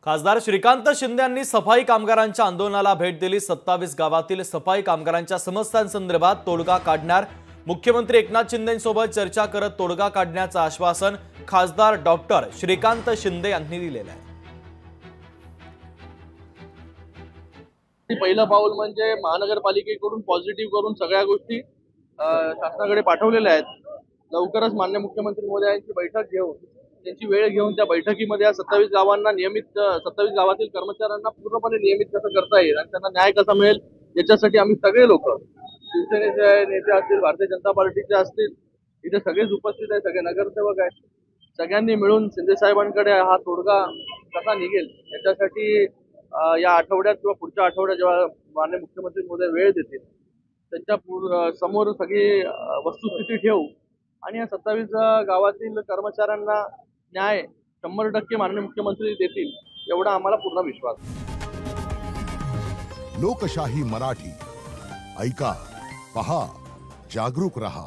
खासदार श्रीकांत शिंदे यांनी सफाई कामगारांच्या आंदोलनाला भेट दिली। 27 गावातील सफाई कामगारांच्या समस्यांसंदर्भात तोडगा काढणार। मुख्यमंत्री एकनाथ शिंदेंसोबत चर्चा करत तोडगा काढण्याचं आश्वासन खासदार डॉक्टर श्रीकांत शिंदे यांनी दिलेलं आहे। पहिलं पाऊल म्हणजे महानगरपालिकेकडून पॉझिटिव्ह करून सगळ्या गोष्टी शासनाकडे पाठवलेल्या आहेत। लवकरच माननीय मुख्यमंत्री महोदयांची बैठक घेऊन त्यांची वेळ घेऊन त्या बैठकीमध्ये 27 गावांना नियमित 27 गावातील कर्मचाऱ्यांना पूर्णपणे नियमित कसं करता येईल आणि त्यांना न्याय कसा मिळेल याच्यासाठी आम्ही सगळे लोक, शिवसेनेचे नेते असतील, भारतीय जनता पार्टीचे असतील, इथे सगळेच उपस्थित आहेत, सगळे नगरसेवक आहेत, सगळ्यांनी मिळून शिंदे साहेबांकडे हा तोडगा कसा निघेल याच्यासाठी या आठवड्यात किंवा पुढच्या आठवड्यात जेव्हा माननीय मुख्यमंत्री महोदय वेळ देतील त्यांच्या समोर सगळी वस्तुस्थिती ठेवू आणि या 27 गावातील कर्मचाऱ्यांना न्याय 100% माननीय मुख्यमंत्री देतील एवढा आम्हाला पूर्ण विश्वास आहे। लोकशाही मराठी ऐका, पहा, जागरूक रहा।